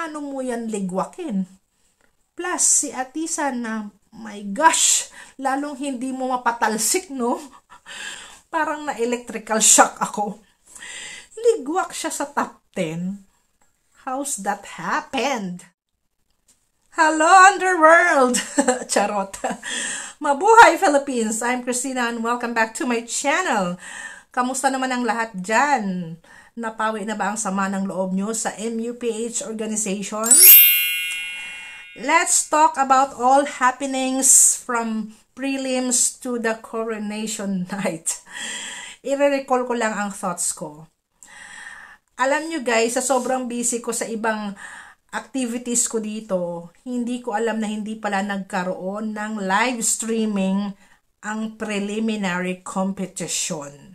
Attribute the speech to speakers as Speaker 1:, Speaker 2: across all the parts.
Speaker 1: paano mo yan ligwakin? Plus, si Atisan na, my gosh, lalong hindi mo mapatalsik, no? Parang na-electrical shock ako. Ligwak siya sa top 10. How's that happened? Hello, Underworld! Charot. Mabuhay, Philippines! I'm Christina and welcome back to my channel. Kamusta naman ang lahat dyan? Napawi na ba ang sama ng loob nyo sa MUPH organization? Let's talk about all happenings from prelims to the coronation night. I-recall ko lang ang thoughts ko. Alam nyo guys, sa sobrang busy ko sa ibang activities ko dito, hindi ko alam na hindi pala nagkaroon ng live streaming ang preliminary competition.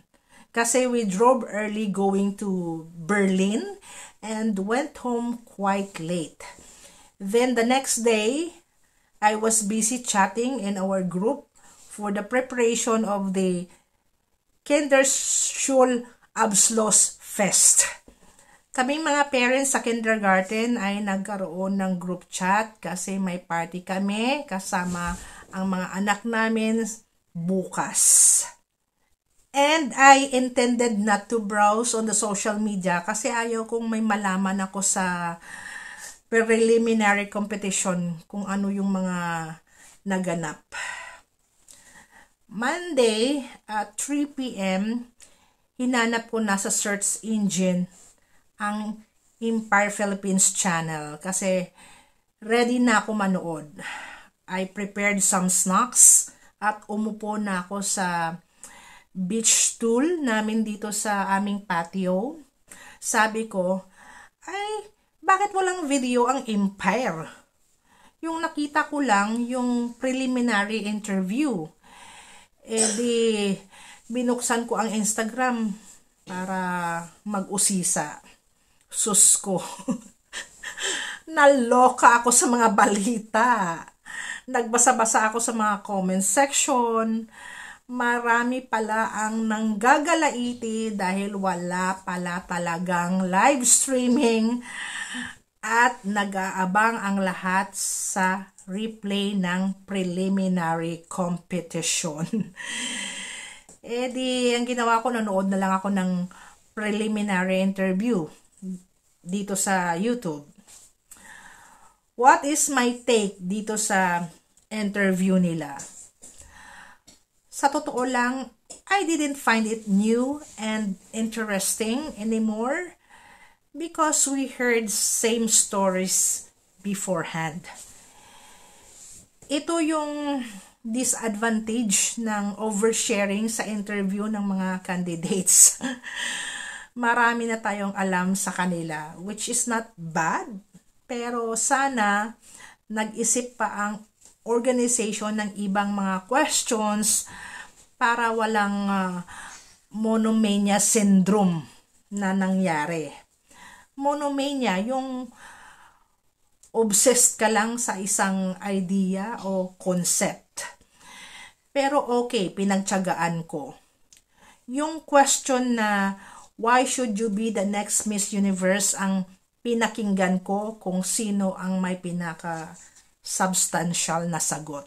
Speaker 1: Kasi we drove early going to Berlin and went home quite late. Then the next day, I was busy chatting in our group for the preparation of the Kinderschulabschlussfest. Kaming mga parents sa kindergarten ay nagkaroon ng group chat kasi may party kami kasama ang mga anak namin bukas. And I intended not to browse on the social media kasi ayaw kong may malaman ako sa preliminary competition kung ano yung mga naganap. Monday at 3 p.m., hinanap ko na sa search engine ang Empire Philippines channel kasi ready na ako manood. I prepared some snacks at umupo na ako sa beach stool namin dito sa aming patio. Sabi ko, ay, bakit walang video ang Empire? Yung nakita ko lang yung preliminary interview. Di binuksan ko ang Instagram para mag-usisa. Sus ko. Naloka ako sa mga balita. Nagbasa-basa ako sa mga comment section. Marami pala ang nanggagalaiti dahil wala pala talagang live streaming at nag-aabang ang lahat sa replay ng preliminary competition. Di, ang ginawa ko, nanood na lang ako ng preliminary interview dito sa YouTube. What is my take dito sa interview nila? Sa totoo lang, I didn't find it new and interesting anymore because we heard same stories beforehand. Ito yung disadvantage ng oversharing sa interview ng mga candidates. Marami na tayong alam sa kanila, which is not bad, pero sana nag-isip pa ang organization ng ibang mga questions para walang monomania syndrome na nangyari. Monomania, yung obsessed ka lang sa isang idea o concept. Pero okay, pinagtiyagaan ko. Yung question na why should you be the next Miss Universe ang pinakinggan ko kung sino ang may pinaka-substantial na sagot.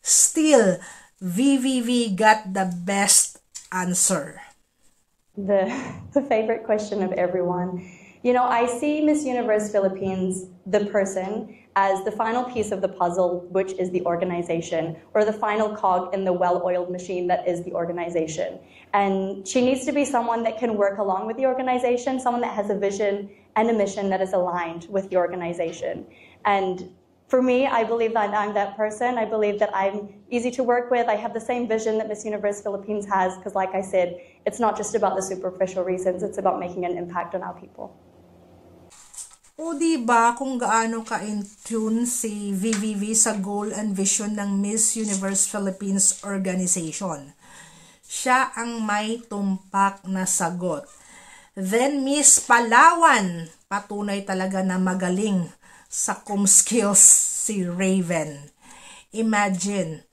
Speaker 1: Still, VVV got the best answer.
Speaker 2: The favorite question of everyone. You know, I see Miss Universe Philippines, the person, as the final piece of the puzzle, which is the organization, or the final cog in the well-oiled machine that is the organization. And she needs to be someone that can work along with the organization, someone that has a vision and a mission that is aligned with the organization. And for me, I believe that I'm that person. I believe that I'm easy to work with. I have the same vision that Miss Universe Philippines has, because like I said, it's not just about the superficial reasons, it's about making an impact on our people.
Speaker 1: O diba kung gaano ka-in-tune si VVV sa goal and vision ng Miss Universe Philippines organization. Siya ang may tumpak na sagot. Then Miss Palawan, patunay talaga na magaling sa com skills si Raven. Imagine,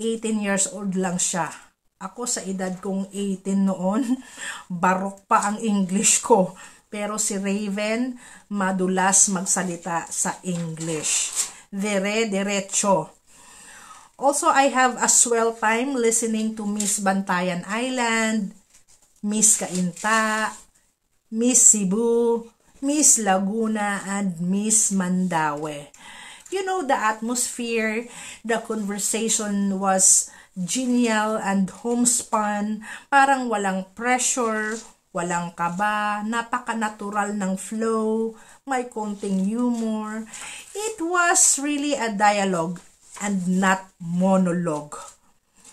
Speaker 1: 18 years old lang siya. Ako sa edad kong 18 noon, barok pa ang English ko. Pero si Raven, madulas magsalita sa English. Dire-diretso. Also, I have a swell time listening to Miss Bantayan Island, Miss Cainta, Miss Cebu, Miss Laguna, and Miss Mandaue. You know, the atmosphere, the conversation was genial and homespun, parang walang pressure, walang kaba, napaka-natural ng flow, may konting humor. It was really a dialogue and not monologue.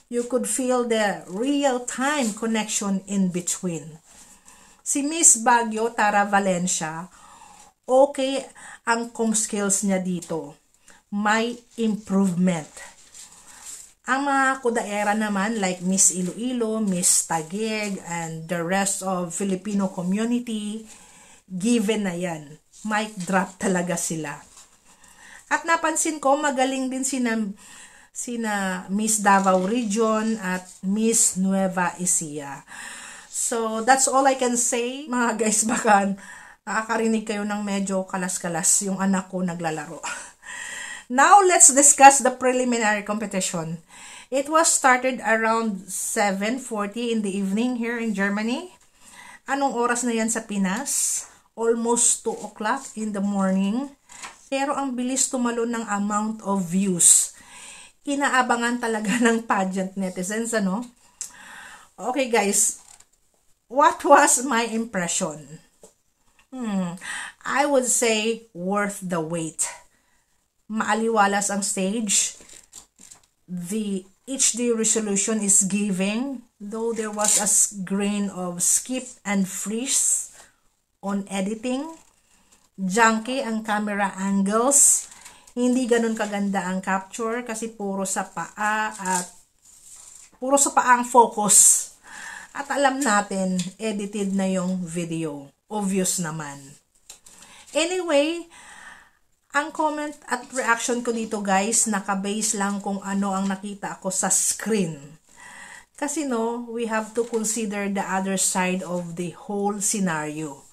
Speaker 1: You could feel the real-time connection in between. Si Miss Baguio Tara Valencia, okay ang com skills niya dito. May improvement. Ang mga kudaera naman like Miss Iloilo, Miss Taguig, and the rest of Filipino community, given na yan. Mic drop talaga sila. At napansin ko, magaling din sina Miss Davao Region at Miss Nueva Ecija. So, that's all I can say. Mga guys, baka nakakarinig kayo ng medyo kalas-kalas yung anak ko naglalaro. Now, let's discuss the preliminary competition. It was started around 7:40 in the evening here in Germany. Anong oras na yan sa Pinas? Almost 2 o'clock in the morning. Pero ang bilis tumalon ng amount of views. Inaabangan talaga ng pageant netizens, ano? Okay guys, what was my impression? I would say worth the wait. Maaliwalas ang stage. The HD resolution is giving, though there was a grain of skip and freeze on editing. Junky ang camera angles. Hindi ganun kaganda ang capture kasi puro sa paa ang focus. At alam natin, edited na yung video. Obvious naman. Anyway, ang comment at reaction ko dito guys, nakabase lang kung ano ang nakita ko sa screen. Kasi no, we have to consider the other side of the whole scenario.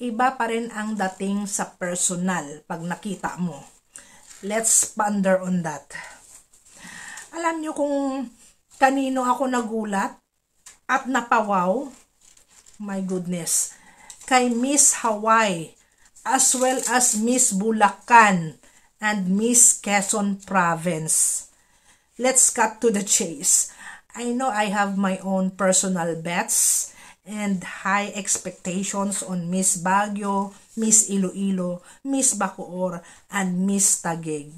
Speaker 1: Iba pa rin ang dating sa personal pag nakita mo. Let's ponder on that. Alam nyo kung kanino ako nagulat at napawaw? My goodness. Kay Miss Hawaii, as well as Miss Bulacan and Miss Quezon Province. Let's cut to the chase. I know I have my own personal bets and high expectations on Miss Baguio, Miss Iloilo, Miss Bacoor, and Miss Taguig.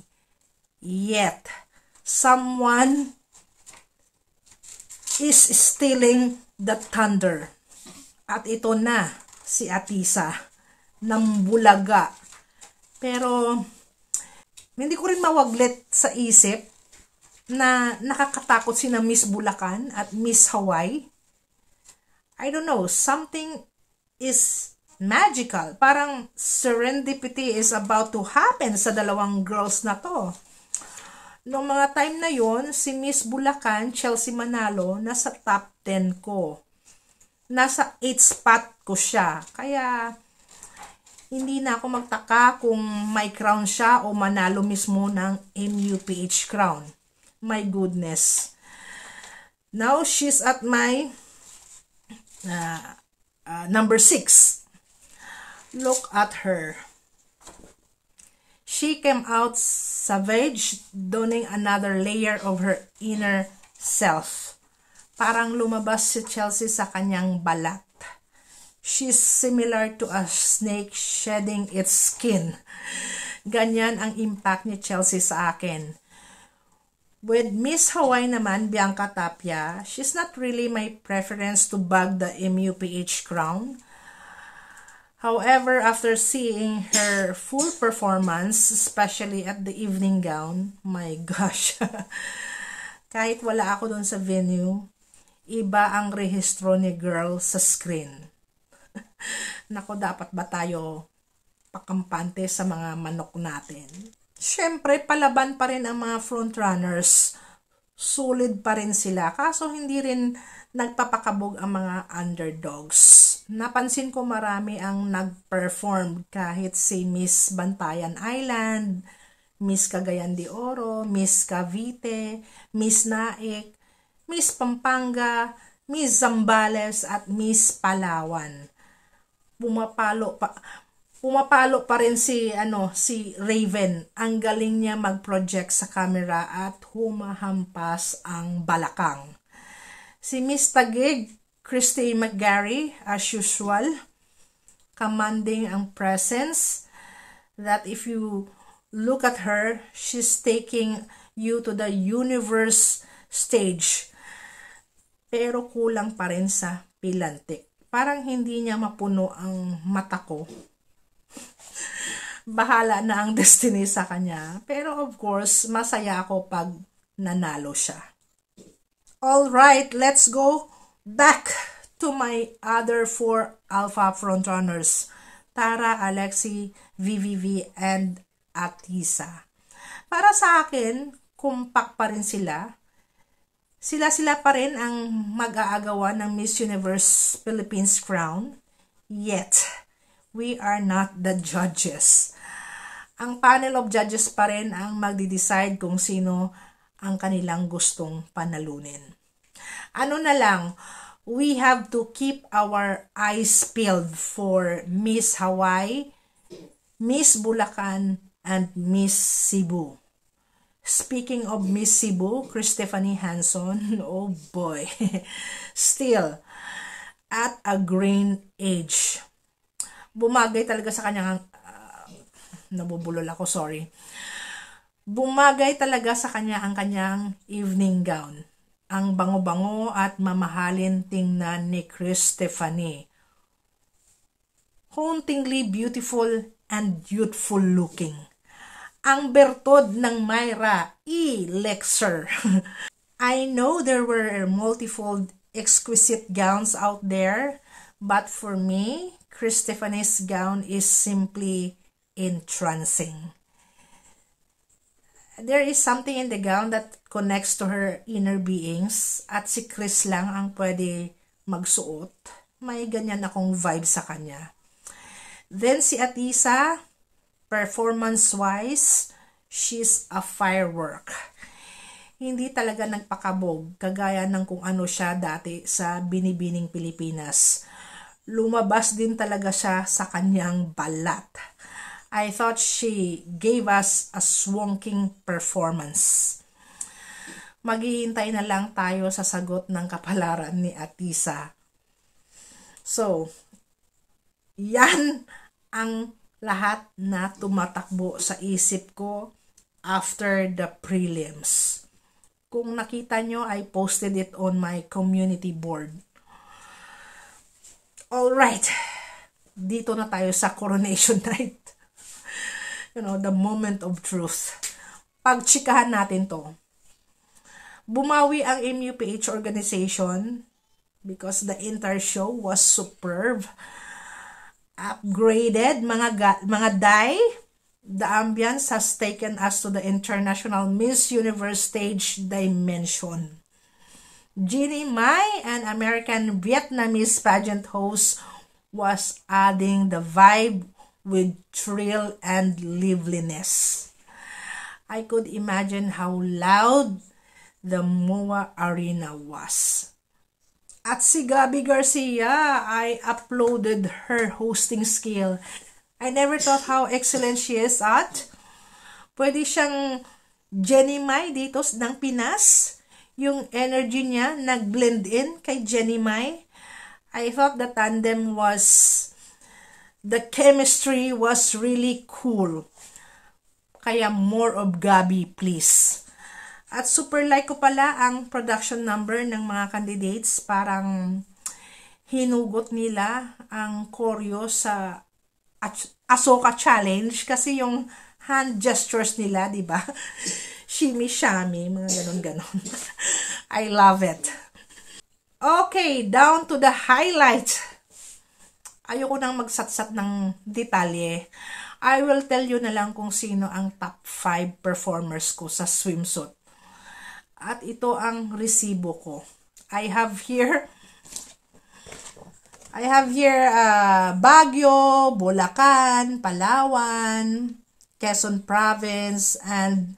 Speaker 1: Yet, someone is stealing the thunder. At ito na, si Atisa ng Bulaga. Pero, hindi ko rin mawaglit sa isip na nakakatakot sina Miss Bulacan at Miss Hawaii. I don't know, something is magical. Parang serendipity is about to happen sa dalawang girls na to. Noong mga time na yon, si Miss Bulacan, Chelsea Manalo, nasa top 10 ko. Nasa 8 spot ko siya. Kaya, hindi na ako magtaka kung may crown siya o manalo mismo ng MUPH crown. My goodness. Now, she's at my number 6. Look at her. She came out savage, donning another layer of her inner self. Parang lumabas si Chelsea sa kanyang balat. She's similar to a snake shedding its skin. Ganyan ang impact ni Chelsea sa akin. With Miss Hawaii naman, Bianca Tapia, she's not really my preference to bag the MUPH crown. However, after seeing her full performance, especially at the evening gown, my gosh, kahit wala ako doon sa venue, iba ang rehistro ni girl sa screen. Nako, dapat ba tayo pakampante sa mga manok natin? Siyempre, palaban pa rin ang mga frontrunners. Solid pa rin sila. Kaso hindi rin nagpapakabog ang mga underdogs. Napansin ko marami ang nag-perform kahit si Miss Bantayan Island, Miss Cagayan de Oro, Miss Cavite, Miss Naik, Miss Pampanga, Miss Zambales at Miss Palawan. Pumapalo pa rin si Raven. Ang galing niya mag-project sa camera at humahampas ang balakang. Si Miss Taguig, Christy McGarry, as usual, commanding ang presence that if you look at her, she's taking you to the universe stage. Pero kulang pa rin sa pilantik. Parang hindi niya mapuno ang mata ko. Bahala na ang destiny sa kanya. Pero of course, masaya ako pag nanalo siya. Alright, let's go back to my other 4 Alpha frontrunners. Tara, Alexi, VVV, and Atisa. Para sa akin, kumpak pa rin sila. Sila pa rin ang mag-aagawan ng Miss Universe Philippines crown. Yet, we are not the judges. Ang panel of judges pa rin ang magdi-decide kung sino ang kanilang gustong panalunin. Ano na lang, we have to keep our eyes peeled for Miss Hawaii, Miss Bulacan, and Miss Cebu. Speaking of Miss Cebu, Stephanie Hanson, oh boy, still at a green age. Bumagay talaga sa kanyang, nabubulol ako, sorry. Bumagay talaga sa kanya ang kanyang evening gown. Ang bango-bango at mamahalin tingnan ni Stephanie. Hauntingly beautiful and youthful looking. Ang bertod ng Myra E. Lexer. I know there were multifold exquisite gowns out there, but for me, Stephanie's gown is simply entrancing. There is something in the gown that connects to her inner beings at si Chris lang ang pwede magsuot. May ganyan akong vibe sa kanya. Then si Atisa, performance-wise, she's a firework. Hindi talaga nagpakabog, kagaya ng kung ano siya dati sa Binibining Pilipinas. Lumabas din talaga siya sa kanyang balat. I thought she gave us a swonking performance. Maghihintay na lang tayo sa sagot ng kapalaran ni Atisa. So, yan ang lahat na tumatakbo sa isip ko after the prelims. Kung nakita nyo, I posted it on my community board. Alright, dito na tayo sa coronation night. You know, the moment of truth. Pagtsikahan natin to. Bumawi ang MUPH organization because the entire show was superb. Upgraded, mga day. The ambience has taken us to the international Miss Universe stage dimension. Jeannie Mai, an American Vietnamese pageant host, was adding the vibe with thrill and liveliness. I could imagine how loud the MOA arena was. At si Gabby Garcia, I uploaded her hosting skill. I never thought how excellent she is at. Pwede siyang Jenny Mai dito ng Pinas. Yung energy niya nag-blend in kay Jenny Mai. I thought the tandem the chemistry was really cool. Kaya more of Gabby, please. At super like ko pala ang production number ng mga candidates. Parang hinugot nila ang choreo sa Asoka Challenge kasi yung hand gestures nila, di ba? Shimmy-shami, mga ganon-ganon. I love it. Okay, down to the highlight. Ayoko nang magsatsat ng detalye. I will tell you na lang kung sino ang top 5 performers ko sa swimsuit. At ito ang resibo ko. I have here Baguio, Bulacan, Palawan, Quezon Province, and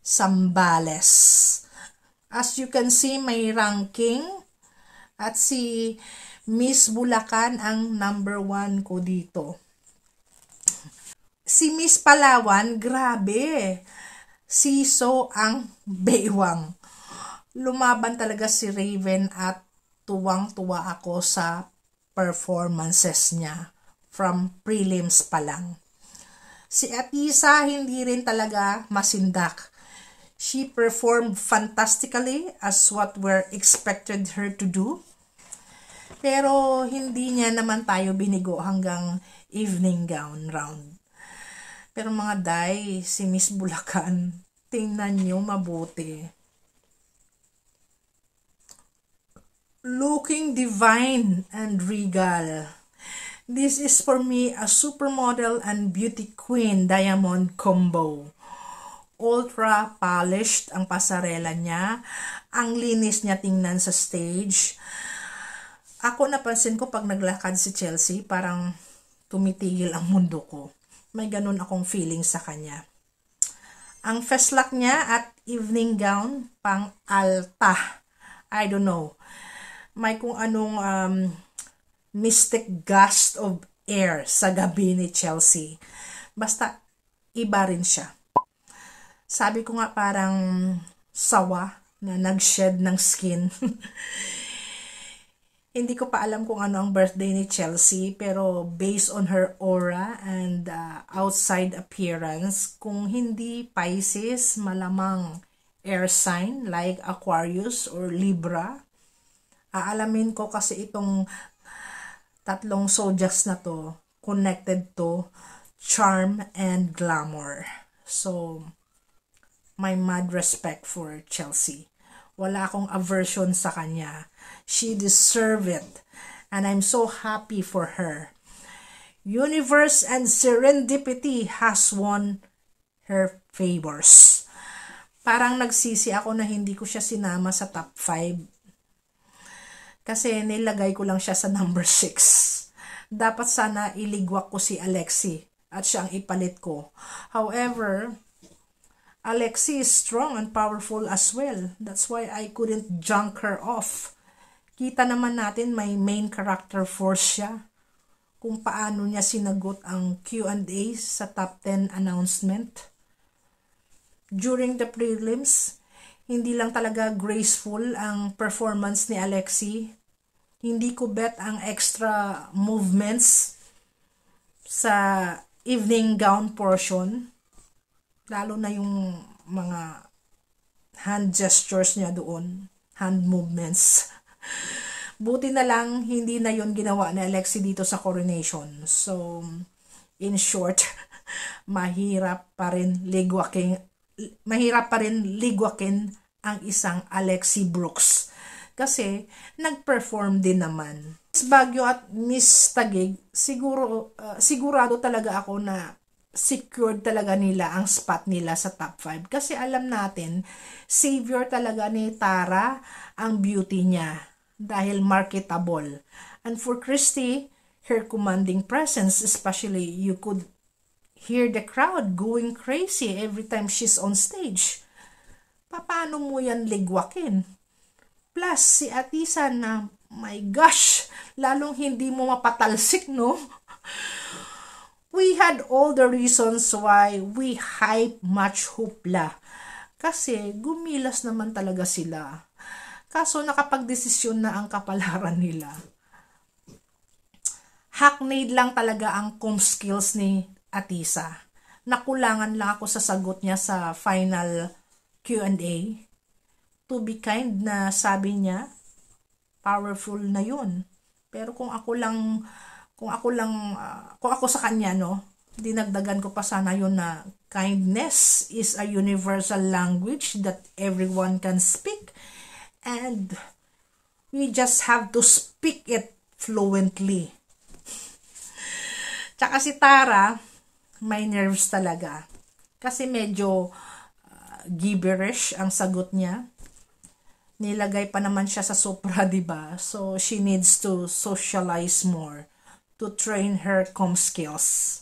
Speaker 1: Zambales. As you can see, may ranking. At si Miss Bulacan ang number 1 ko dito. Si Miss Palawan, grabe. Siso ang baywang. Lumaban talaga si Raven at tuwang-tuwa ako sa performances niya from prelims pa lang. Si Atisa hindi rin talaga masindak. She performed fantastically as what we're expected her to do. Pero hindi niya naman tayo binigo hanggang evening gown round. Pero mga day, si Miss Bulacan, tingnan niyo mabuti. Looking divine and regal. This is for me a supermodel and beauty queen diamond combo. Ultra polished ang pasarela niya. Ang linis niya tingnan sa stage. Ako napansin ko pag naglakad si Chelsea, parang tumitigil ang mundo ko. May ganun akong feeling sa kanya. Ang festlock niya at evening gown, pang alta. I don't know. May kung anong mystic gust of air sa gabi ni Chelsea. Basta, iba rin siya. Sabi ko nga parang sawa na nag-shed ng skin. Hindi ko pa alam kung ano ang birthday ni Chelsea, pero based on her aura and outside appearance, kung hindi Pisces, malamang air sign like Aquarius or Libra. Aalamin ko kasi itong tatlong zodiacs na to connected to charm and glamour. So, my mad respect for Chelsea. Wala akong aversion sa kanya. She deserved it. And I'm so happy for her. Universe and serendipity has won her favors. Parang nagsisi ako na hindi ko siya sinama sa top 5. Kasi nilagay ko lang siya sa number 6. Dapat sana iligwak ko si Alexi at siya ang ipalit ko. However, Alexi is strong and powerful as well. That's why I couldn't junk her off. Kita naman natin may main character force siya. Kung paano niya sinagot ang Q&A sa top 10 announcement. During the prelims, hindi lang talaga graceful ang performance ni Alexi. Hindi ko bet ang extra movements sa evening gown portion. Lalo na yung mga hand gestures niya doon, hand movements. Buti na lang hindi na yon ginawa ni Alexi dito sa coronation. So, in short, mahirap pa rin ligwakin ang isang Alexi Brooks. Kasi, nag-perform din naman. Miss Baguio at Miss Taguig, sigurado talaga ako na secured talaga nila ang spot nila sa top 5. Kasi alam natin, savior talaga ni Tara ang beauty niya. Dahil marketable. And for Christy, her commanding presence, especially you could hear the crowd going crazy every time she's on stage. Paano mo yan ligwakin? Plus, si Atisa na, my gosh, lalong hindi mo mapatalsik, no? We had all the reasons why we hype much hoopla. Kasi gumilas naman talaga sila. Kaso nakapagdesisyon na ang kapalaran nila. Hackneyed lang talaga ang comb skills ni Atisa. Nakulangan lang ako sa sagot niya sa final Q&A. To be kind na sabi niya, powerful na yun. Pero kung ako sa kanya, no, dinagdagan ko pa sana yun na kindness is a universal language that everyone can speak. And we just have to speak it fluently. Tsaka si Tara, may nerves talaga. Kasi medyo gibberish ang sagot niya. Nilagay pa naman siya sa Supra, diba? So, she needs to socialize more to train her comm skills.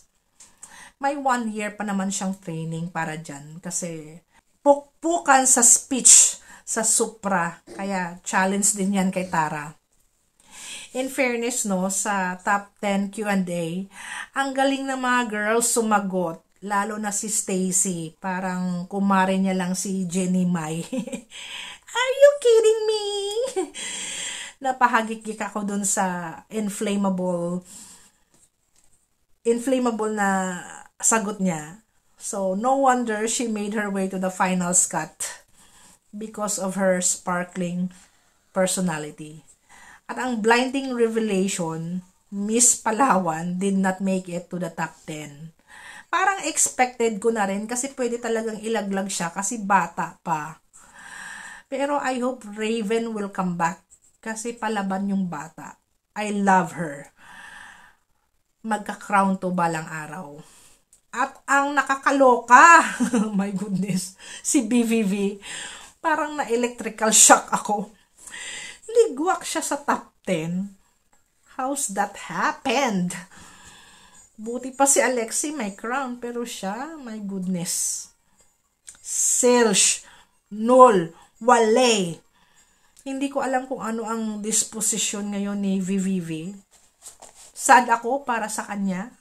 Speaker 1: May 1 year pa naman siyang training para dyan kasi pukpukan sa speech sa Supra. Kaya challenge din yan kay Tara. In fairness, no, sa top 10 Q&A, ang galing ng mga girls sumagot. Lalo na si Stacy. Parang kumare niya lang si Jenny Mai. Are you kidding me? Napahagik-gik ako dun sa inflammable na sagot niya. So, no wonder she made her way to the finals cut because of her sparkling personality. At ang blinding revelation, Miss Palawan did not make it to the top 10. Parang expected ko na rin kasi pwede talagang ilaglag siya kasi bata pa. Pero I hope Raven will come back kasi palaban yung bata. I love her. Magka-crown to balang araw. At ang nakakaloka, my goodness, si BVV, parang na-electrical shock ako. Ligwak siya sa top 10. How's that happened? Buti pa si Alexi may crown, pero siya, my goodness. Silsh, null, wale. Hindi ko alam kung ano ang disposition ngayon ni VVV. Sad ako para sa kanya.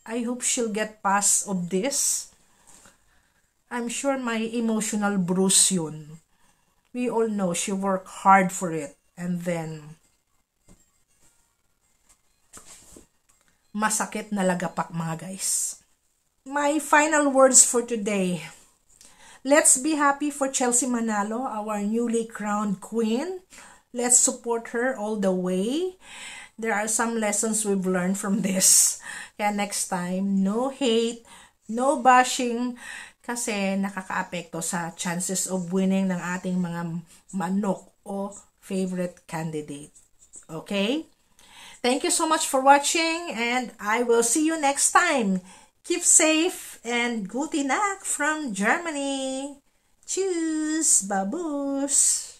Speaker 1: I hope she'll get past of this. I'm sure may emotional bruise yun. We all know she worked hard for it. And then, masakit na lagapak mga guys. My final words for today. Let's be happy for Chelsea Manalo, our newly crowned queen. Let's support her all the way. There are some lessons we've learned from this. Kaya next time, no hate, no bashing, kasi nakakaapekto sa chances of winning ng ating mga manok o favorite candidate. Okay? Thank you so much for watching and I will see you next time. Keep safe and gute Nacht from Germany. Tschüss, Babus.